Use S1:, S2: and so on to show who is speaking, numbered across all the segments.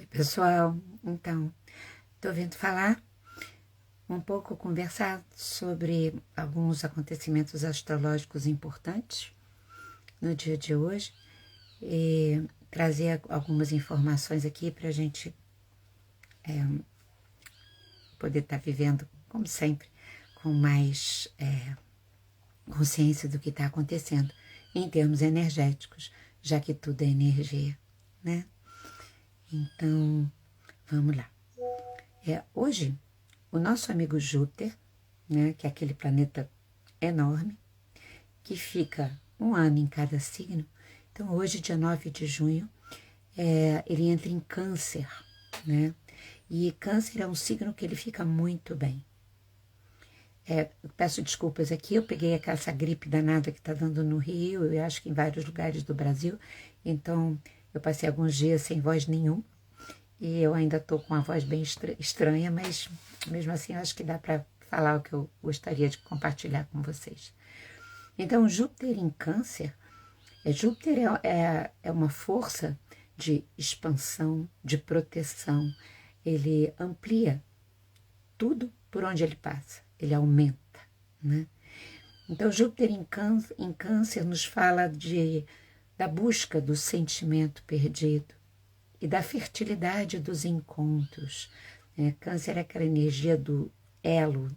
S1: Pessoal, então, estou vindo falar um pouco, conversar sobre alguns acontecimentos astrológicos importantes no dia de hoje e trazer algumas informações aqui para a gente poder estar vivendo, como sempre, com mais consciência do que está acontecendo em termos energéticos, já que tudo é energia, né? Então, vamos lá. Hoje, o nosso amigo Júpiter, né, que é aquele planeta enorme, que fica um ano em cada signo. Então, hoje, dia 9 de junho, ele entra em Câncer, né? E Câncer é um signo que ele fica muito bem. Eu peço desculpas aqui, eu peguei essa gripe danada que está dando no Rio, eu acho que em vários lugares do Brasil, então eu passei alguns dias sem voz nenhuma, e eu ainda estou com a voz bem estranha, mas mesmo assim eu acho que dá para falar o que eu gostaria de compartilhar com vocês. Então, Júpiter em Câncer, Júpiter é uma força de expansão, de proteção, ele amplia tudo por onde ele passa, ele aumenta, né? Então, Júpiter em Câncer nos fala da busca do sentimento perdido e da fertilidade dos encontros. Câncer é aquela energia do elo,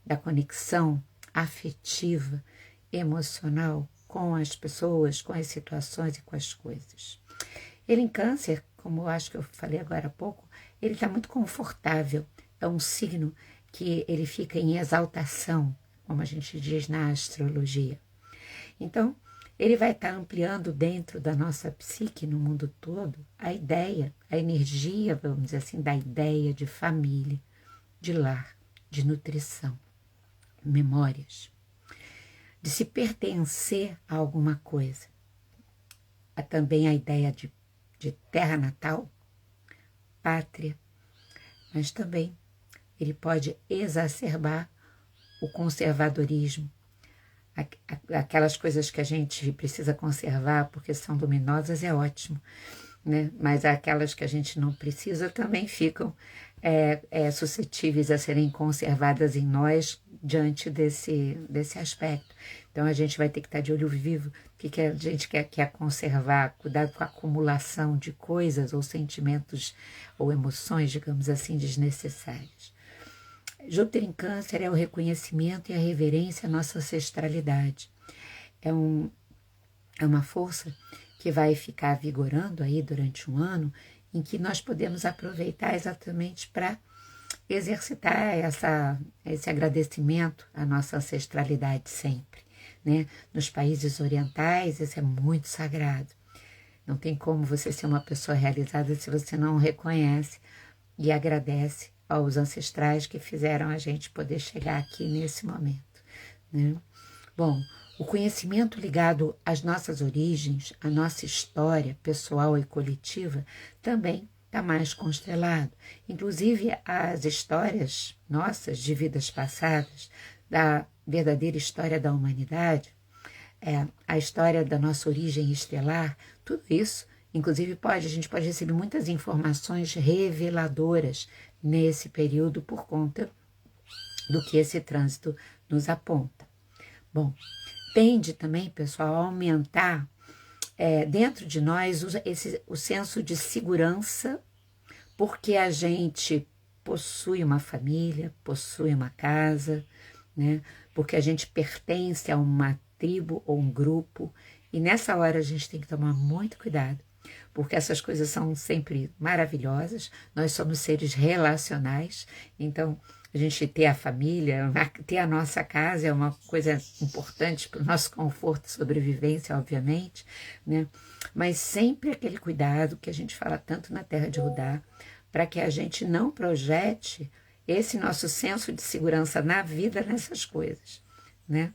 S1: da conexão afetiva, emocional com as pessoas, com as situações e com as coisas. Ele em Câncer, como eu acho que eu falei agora há pouco, ele está muito confortável. É um signo que ele fica em exaltação, como a gente diz na astrologia. Então, ele vai estar ampliando dentro da nossa psique, no mundo todo, a ideia, a energia, vamos dizer assim, da ideia de família, de lar, de nutrição, memórias, de se pertencer a alguma coisa. Há também a ideia de terra natal, pátria, mas também ele pode exacerbar o conservadorismo, aquelas coisas que a gente precisa conservar porque são luminosas é ótimo, né? Mas aquelas que a gente não precisa também ficam suscetíveis a serem conservadas em nós diante desse aspecto. Então a gente vai ter que estar de olho vivo, que a gente quer conservar, cuidado com a acumulação de coisas ou sentimentos ou emoções, digamos assim, desnecessárias. Júpiter em Câncer é o reconhecimento e a reverência à nossa ancestralidade. É uma força que vai ficar vigorando aí durante um ano, em que nós podemos aproveitar exatamente para exercitar esse agradecimento à nossa ancestralidade sempre, né? Nos países orientais, isso é muito sagrado. Não tem como você ser uma pessoa realizada se você não reconhece e agradece aos ancestrais que fizeram a gente poder chegar aqui nesse momento, né? Bom, o conhecimento ligado às nossas origens, à nossa história pessoal e coletiva, também está mais constelado. Inclusive, as histórias nossas de vidas passadas, da verdadeira história da humanidade, a história da nossa origem estelar, tudo isso, inclusive a gente pode receber muitas informações reveladoras nesse período por conta do que esse trânsito nos aponta. Bom, tende também, pessoal, a aumentar dentro de nós o senso de segurança, porque a gente possui uma família, possui uma casa, né? Porque a gente pertence a uma tribo ou um grupo, e nessa hora a gente tem que tomar muito cuidado, porque essas coisas são sempre maravilhosas, nós somos seres relacionais, então a gente ter a família, ter a nossa casa é uma coisa importante para o nosso conforto e sobrevivência, obviamente, né? Mas sempre aquele cuidado que a gente fala tanto na Terra de Rudá, para que a gente não projete esse nosso senso de segurança na vida nessas coisas, né?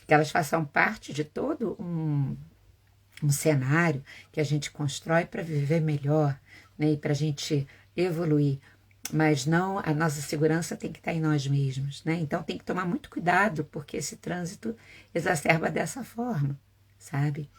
S1: Que elas façam parte de todo um cenário que a gente constrói para viver melhor, né? E para a gente evoluir. Mas não, a nossa segurança tem que estar em nós mesmos, né? Então tem que tomar muito cuidado, porque esse trânsito exacerba dessa forma, sabe?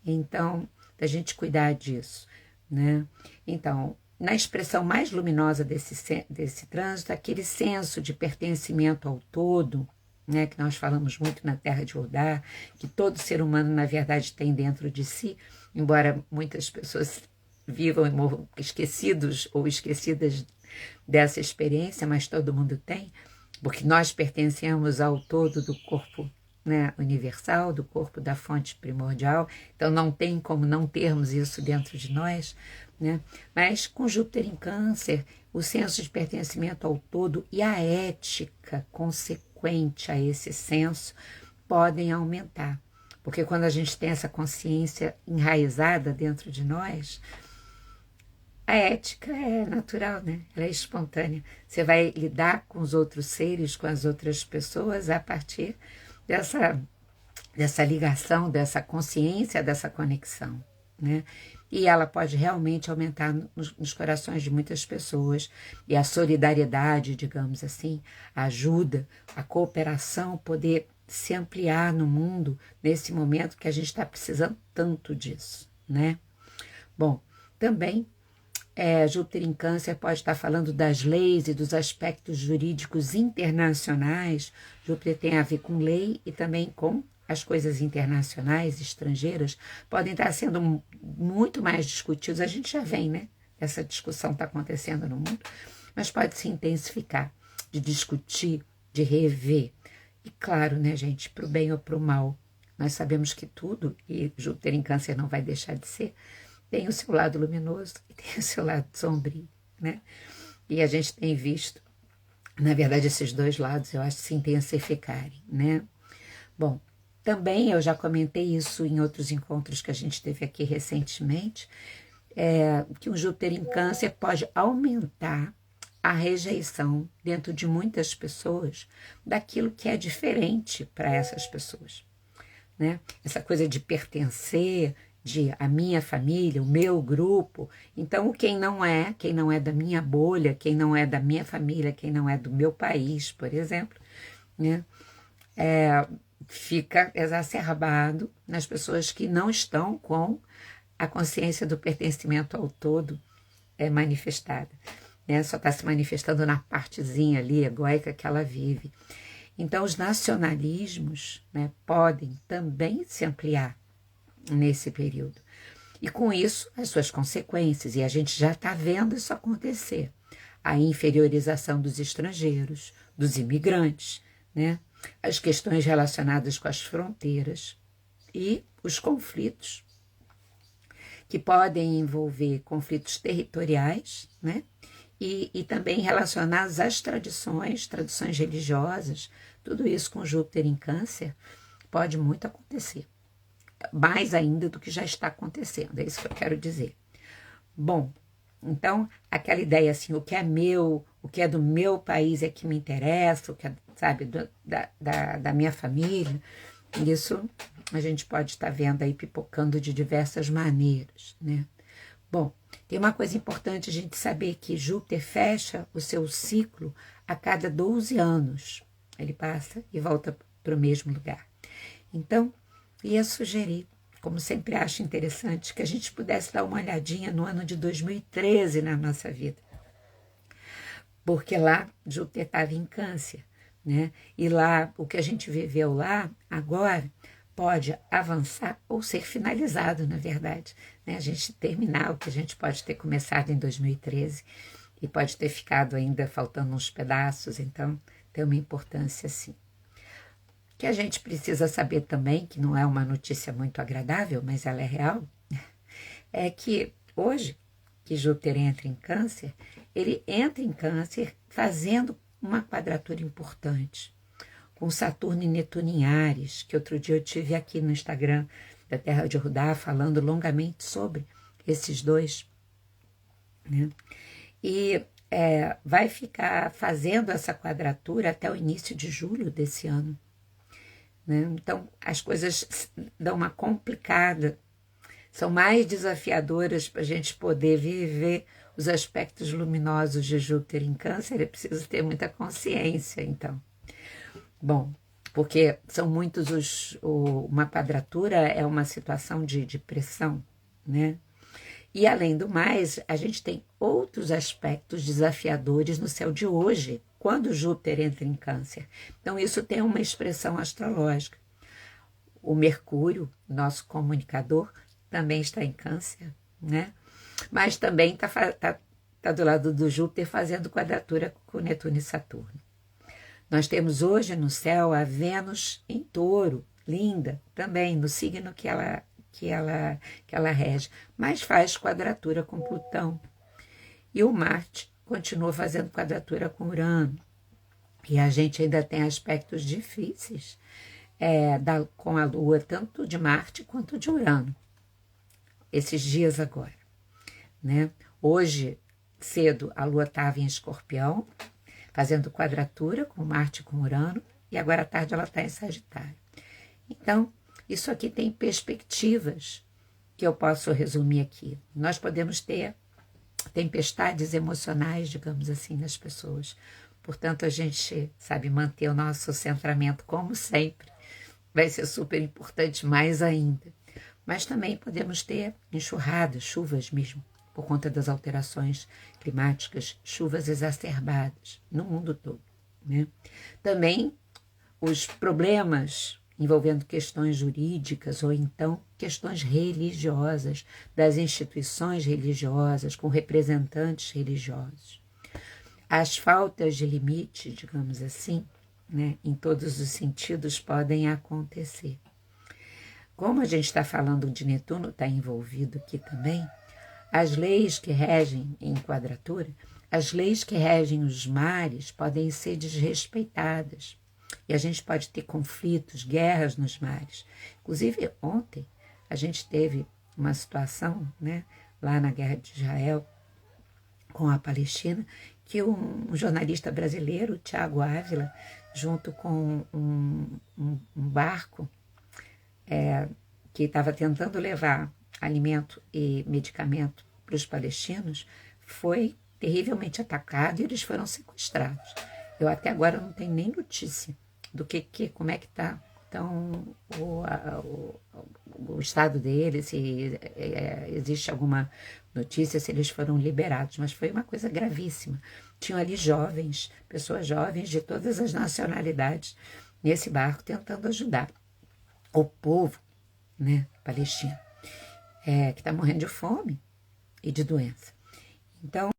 S1: Então, da gente cuidar disso, né? Então, na expressão mais luminosa desse trânsito, aquele senso de pertencimento ao todo, né, que nós falamos muito na Terra de Rodar, que todo ser humano, na verdade, tem dentro de si, embora muitas pessoas vivam e morram esquecidos ou esquecidas dessa experiência, mas todo mundo tem, porque nós pertencemos ao todo do corpo, né, universal, do corpo da fonte primordial, então não tem como não termos isso dentro de nós, né? Mas com Júpiter em Câncer, o senso de pertencimento ao todo e a ética consequente a esse senso podem aumentar, porque quando a gente tem essa consciência enraizada dentro de nós, a ética é natural, né? Ela é espontânea. Você vai lidar com os outros seres, com as outras pessoas a partir dessa ligação, dessa consciência, dessa conexão, né? E ela pode realmente aumentar nos corações de muitas pessoas. E a solidariedade, digamos assim, a ajuda, a cooperação poder se ampliar no mundo nesse momento que a gente está precisando tanto disso, né? Bom, também Júpiter em Câncer pode estar falando das leis e dos aspectos jurídicos internacionais. Júpiter tem a ver com lei e também com as coisas internacionais, estrangeiras, podem estar sendo muito mais discutidos. A gente já vem, né? Essa discussão está acontecendo no mundo, mas pode se intensificar, de discutir, de rever. E claro, né, gente, para o bem ou para o mal, nós sabemos que tudo, e Júpiter em Câncer não vai deixar de ser, tem o seu lado luminoso e tem o seu lado sombrio, né? E a gente tem visto, na verdade, esses dois lados, eu acho, se intensificarem, né? Bom, também eu já comentei isso em outros encontros que a gente teve aqui recentemente, que um Júpiter em Câncer pode aumentar a rejeição dentro de muitas pessoas daquilo que é diferente para essas pessoas, né? Essa coisa de pertencer, de a minha família, o meu grupo. Então, quem não é da minha bolha, quem não é da minha família, quem não é do meu país, por exemplo, né? Fica exacerbado nas pessoas que não estão com a consciência do pertencimento ao todo manifestada, né? Só está se manifestando na partezinha ali egóica que ela vive. Então, os nacionalismos, né, podem também se ampliar nesse período. E com isso, as suas consequências, e a gente já está vendo isso acontecer. A inferiorização dos estrangeiros, dos imigrantes, né? As questões relacionadas com as fronteiras e os conflitos, que podem envolver conflitos territoriais, né? E também relacionados às tradições religiosas. Tudo isso com Júpiter em Câncer pode muito acontecer. Mais ainda do que já está acontecendo, é isso que eu quero dizer. Bom, então, aquela ideia assim, o que é meu, o que é do meu país é que me interessa, o que é, sabe, da minha família, isso a gente pode estar vendo aí pipocando de diversas maneiras, né? Bom, tem uma coisa importante a gente saber que Júpiter fecha o seu ciclo a cada 12 anos. Ele passa e volta para o mesmo lugar. Então, ia sugerir, como sempre acho interessante, que a gente pudesse dar uma olhadinha no ano de 2013 na nossa vida. Porque lá Júpiter estava em Câncer, né? E lá, o que a gente viveu lá, agora, pode avançar ou ser finalizado, na verdade, né? A gente terminar o que a gente pode ter começado em 2013 e pode ter ficado ainda faltando uns pedaços, então tem uma importância sim. Que a gente precisa saber também, que não é uma notícia muito agradável, mas ela é real, é que hoje, que Júpiter entra em Câncer, ele entra em Câncer fazendo uma quadratura importante, com Saturno e Netuno em Áries, que outro dia eu tive aqui no Instagram da Terra de Rodar, falando longamente sobre esses dois, né? E vai ficar fazendo essa quadratura até o início de julho desse ano. Né? Então, as coisas dão uma complicada, são mais desafiadoras para a gente poder viver os aspectos luminosos de Júpiter em Câncer. É preciso ter muita consciência, então. Bom, porque são muitos uma quadratura é uma situação de pressão, né? E, além do mais, a gente tem outros aspectos desafiadores no céu de hoje, quando Júpiter entra em Câncer. Então, isso tem uma expressão astrológica. O Mercúrio, nosso comunicador, também está em Câncer, né? Mas também tá do lado do Júpiter fazendo quadratura com Netuno e Saturno. Nós temos hoje no céu a Vênus em Touro, linda, também no signo que ela rege, mas faz quadratura com Plutão. E o Marte continua fazendo quadratura com Urano. E a gente ainda tem aspectos difíceis com a Lua, tanto de Marte quanto de Urano, esses dias agora, né? Hoje, cedo, a Lua estava em Escorpião, fazendo quadratura com Marte e com Urano, e agora à tarde ela está em Sagitário. Então, isso aqui tem perspectivas que eu posso resumir aqui. Nós podemos ter tempestades emocionais, digamos assim, nas pessoas. Portanto, a gente sabe manter o nosso centramento como sempre. Vai ser super importante mais ainda. Mas também podemos ter enxurradas, chuvas mesmo, por conta das alterações climáticas, chuvas exacerbadas no mundo todo, né? Também os problemas envolvendo questões jurídicas ou então questões religiosas, das instituições religiosas, com representantes religiosos. As faltas de limite, digamos assim, né, em todos os sentidos podem acontecer. Como a gente está falando de Netuno, está envolvido aqui também, as leis que regem em quadratura, as leis que regem os mares podem ser desrespeitadas. E a gente pode ter conflitos, guerras nos mares. Inclusive, ontem, a gente teve uma situação, né, lá na Guerra de Israel com a Palestina, que um jornalista brasileiro, Tiago Ávila, junto com um barco que estava tentando levar alimento e medicamento para os palestinos, foi terrivelmente atacado e eles foram sequestrados. Eu até agora não tenho nem notícia do como é que está o estado deles, se existe alguma notícia, se eles foram liberados, mas foi uma coisa gravíssima. Tinham ali jovens, pessoas jovens de todas as nacionalidades nesse barco tentando ajudar o povo, né, palestino, que está morrendo de fome e de doença. Então,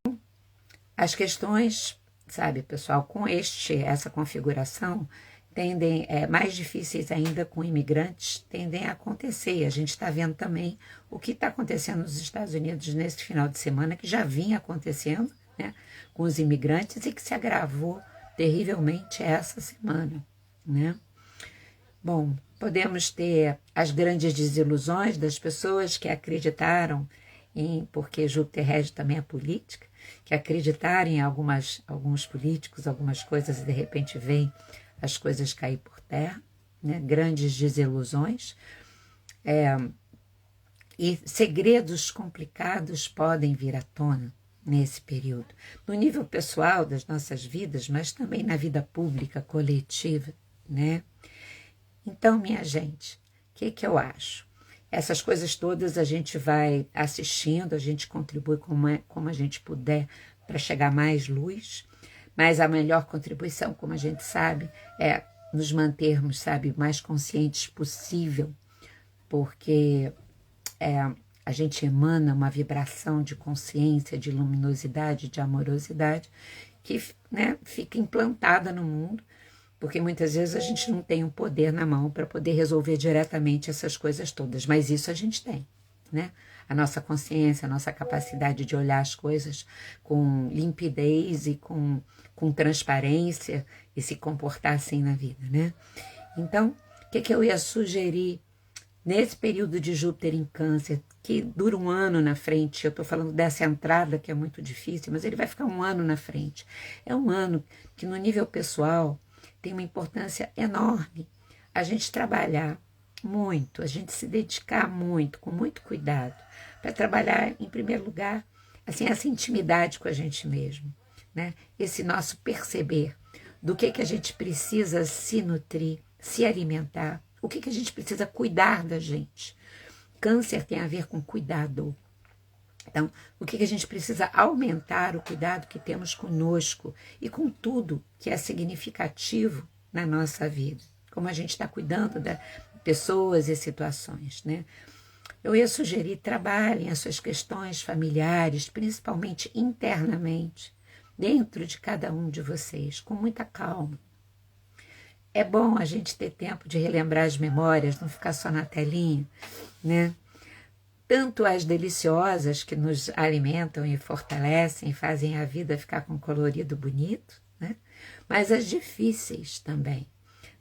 S1: as questões, sabe, pessoal, com essa configuração, tendem, mais difíceis ainda com imigrantes, tendem a acontecer. E a gente está vendo também o que está acontecendo nos Estados Unidos nesse final de semana, que já vinha acontecendo, né, com os imigrantes e que se agravou terrivelmente essa semana, né? Bom, podemos ter as grandes desilusões das pessoas que acreditaram porque Júpiter rege também a política, que acreditaram em alguns políticos, algumas coisas e de repente veem as coisas cair por terra, né? Grandes desilusões. E segredos complicados podem vir à tona nesse período, no nível pessoal das nossas vidas, mas também na vida pública, coletiva, né? Então, minha gente, o que eu acho? Essas coisas todas a gente vai assistindo, a gente contribui como a gente puder para chegar mais luz, mas a melhor contribuição, como a gente sabe, é nos mantermos, sabe, mais conscientes possível, porque a gente emana uma vibração de consciência, de luminosidade, de amorosidade, que, né, fica implantada no mundo, porque muitas vezes a gente não tem um poder na mão para poder resolver diretamente essas coisas todas, mas isso a gente tem, né? A nossa consciência, a nossa capacidade de olhar as coisas com limpidez e com transparência e se comportar assim na vida, né? Então, o que eu ia sugerir nesse período de Júpiter em Câncer, que dura um ano na frente? Eu estou falando dessa entrada que é muito difícil, mas ele vai ficar um ano na frente. É um ano que no nível pessoal tem uma importância enorme a gente trabalhar muito, a gente se dedicar muito, com muito cuidado, para trabalhar, em primeiro lugar, assim, essa intimidade com a gente mesmo, né? Esse nosso perceber do que a gente precisa se nutrir, se alimentar, o que a gente precisa cuidar da gente. Câncer tem a ver com cuidado, Então, o que a gente precisa aumentar o cuidado que temos conosco e com tudo que é significativo na nossa vida, como a gente está cuidando das pessoas e situações, né? Eu ia sugerir, trabalhem as suas questões familiares, principalmente internamente, dentro de cada um de vocês, com muita calma. É bom a gente ter tempo de relembrar as memórias, não ficar só na telinha, né? Tanto as deliciosas que nos alimentam e fortalecem, fazem a vida ficar com um colorido bonito, né? Mas as difíceis também.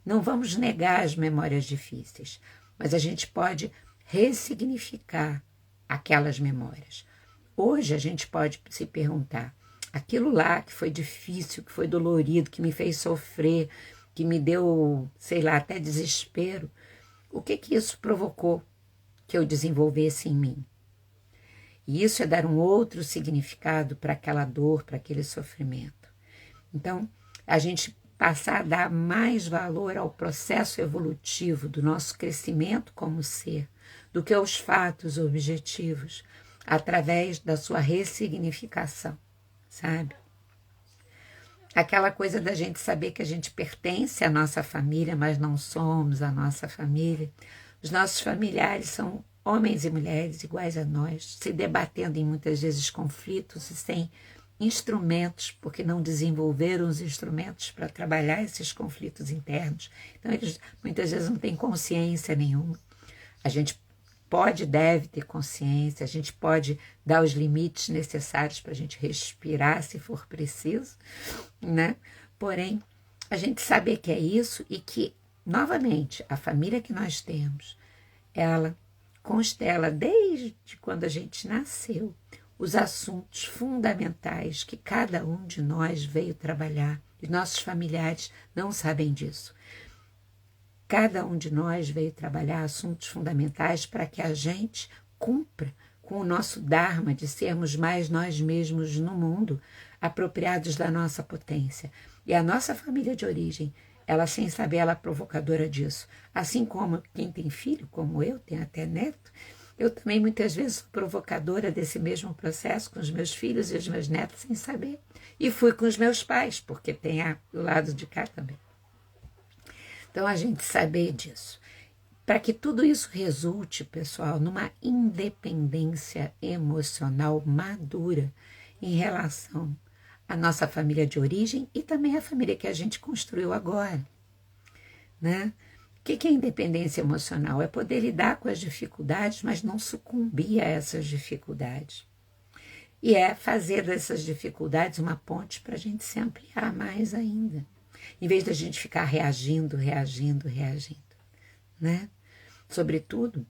S1: Não vamos negar as memórias difíceis, mas a gente pode ressignificar aquelas memórias. Hoje a gente pode se perguntar, aquilo lá que foi difícil, que foi dolorido, que me fez sofrer, que me deu, sei lá, até desespero, o que isso provocou que eu desenvolvesse em mim? E isso é dar um outro significado para aquela dor, para aquele sofrimento. Então, a gente passar a dar mais valor ao processo evolutivo do nosso crescimento como ser, do que aos fatos objetivos, através da sua ressignificação, sabe? Aquela coisa da gente saber que a gente pertence à nossa família, mas não somos a nossa família. Os nossos familiares são homens e mulheres iguais a nós, se debatendo em muitas vezes conflitos e sem instrumentos, porque não desenvolveram os instrumentos para trabalhar esses conflitos internos. Então, eles muitas vezes não têm consciência nenhuma. A gente pode e deve ter consciência, a gente pode dar os limites necessários para a gente respirar se for preciso, né? Porém, a gente saber que é isso e que, novamente, a família que nós temos, ela constela desde quando a gente nasceu os assuntos fundamentais que cada um de nós veio trabalhar. E nossos familiares não sabem disso. Cada um de nós veio trabalhar assuntos fundamentais para que a gente cumpra com o nosso dharma de sermos mais nós mesmos no mundo, apropriados da nossa potência. E a nossa família de origem, ela sem saber, ela é provocadora disso. Assim como quem tem filho, como eu, tem até neto, eu também muitas vezes sou provocadora desse mesmo processo com os meus filhos e os meus netos sem saber. E fui com os meus pais, porque tem o lado de cá também. Então, a gente saber disso. Para que tudo isso resulte, pessoal, numa independência emocional madura em relação à nossa família de origem e também à família que a gente construiu agora, né? O que é independência emocional? É poder lidar com as dificuldades, mas não sucumbir a essas dificuldades. E é fazer dessas dificuldades uma ponte para a gente se ampliar mais ainda. Em vez da gente ficar reagindo, né? Sobretudo,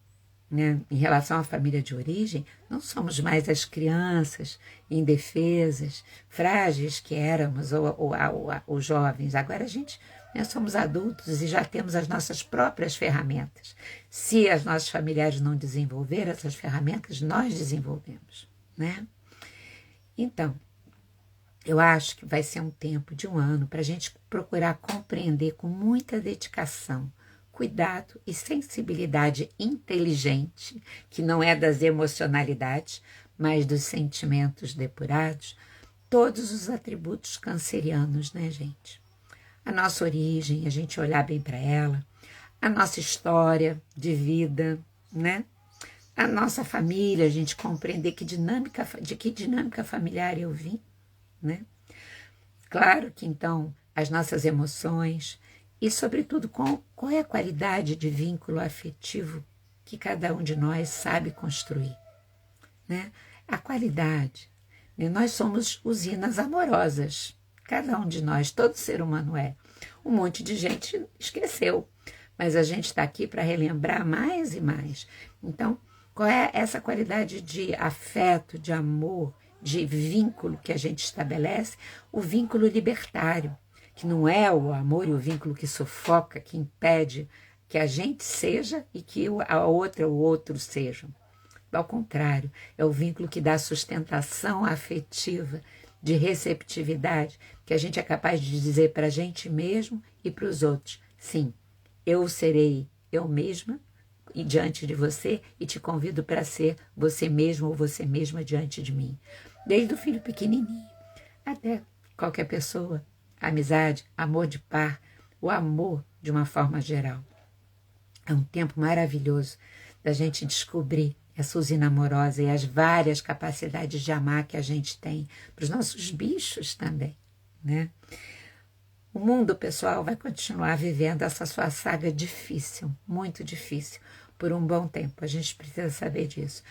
S1: né, em relação à família de origem, não somos mais as crianças indefesas, frágeis que éramos, ou jovens. Agora nós somos adultos e já temos as nossas próprias ferramentas. Se as nossos familiares não desenvolveram essas ferramentas, nós desenvolvemos, né? Então, eu acho que vai ser um tempo de um ano para a gente procurar compreender com muita dedicação, cuidado e sensibilidade inteligente, que não é das emocionalidades, mas dos sentimentos depurados, todos os atributos cancerianos, né, gente? A nossa origem, a gente olhar bem para ela, a nossa história de vida, né? A nossa família, a gente compreender de que dinâmica familiar eu vim, né? Claro que, então, as nossas emoções e, sobretudo, qual é a qualidade de vínculo afetivo que cada um de nós sabe construir, né? A qualidade, né? Nós somos usinas amorosas, cada um de nós, todo ser humano é. Um monte de gente esqueceu, mas a gente está aqui para relembrar mais e mais. Então, qual é essa qualidade de afeto, de amor, de vínculo que a gente estabelece? O vínculo libertário, que não é o amor e o vínculo que sufoca, que impede que a gente seja e que a outra ou o outro sejam. Ao contrário, é o vínculo que dá sustentação afetiva, de receptividade, que a gente é capaz de dizer para a gente mesmo e para os outros: sim, eu serei eu mesma diante de você e te convido para ser você mesmo ou você mesma diante de mim. Desde o filho pequenininho até qualquer pessoa. Amizade, amor de par, o amor de uma forma geral. É um tempo maravilhoso da gente descobrir essa usina amorosa e as várias capacidades de amar que a gente tem para os nossos bichos também, né? O mundo, pessoal, vai continuar vivendo essa sua saga difícil, muito difícil, por um bom tempo. A gente precisa saber disso.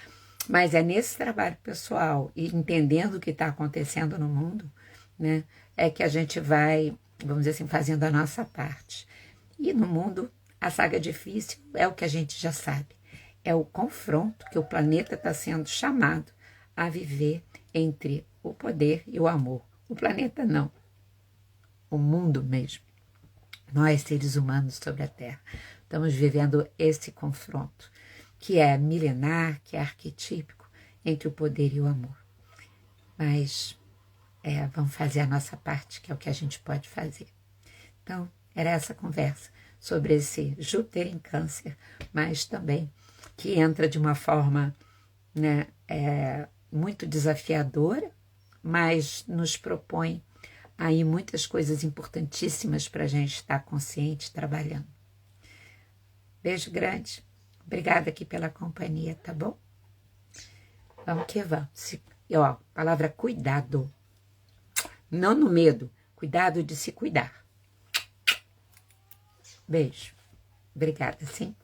S1: Mas é nesse trabalho pessoal e entendendo o que está acontecendo no mundo, né, é que a gente vai, vamos dizer assim, fazendo a nossa parte. E no mundo, a saga difícil é o que a gente já sabe. É o confronto que o planeta está sendo chamado a viver entre o poder e o amor. O planeta não. O mundo mesmo. Nós, seres humanos sobre a Terra, estamos vivendo esse confronto, que é milenar, que é arquetípico, entre o poder e o amor. Mas vamos fazer a nossa parte, que é o que a gente pode fazer. Então, era essa conversa sobre esse Júpiter em Câncer, mas também que entra de uma forma, né, muito desafiadora, mas nos propõe aí muitas coisas importantíssimas para a gente estar consciente, trabalhando. Beijo grande. Obrigada aqui pela companhia, tá bom? Vamos que vamos. E, ó, palavra cuidado. Não no medo. Cuidado de se cuidar. Beijo. Obrigada, sim.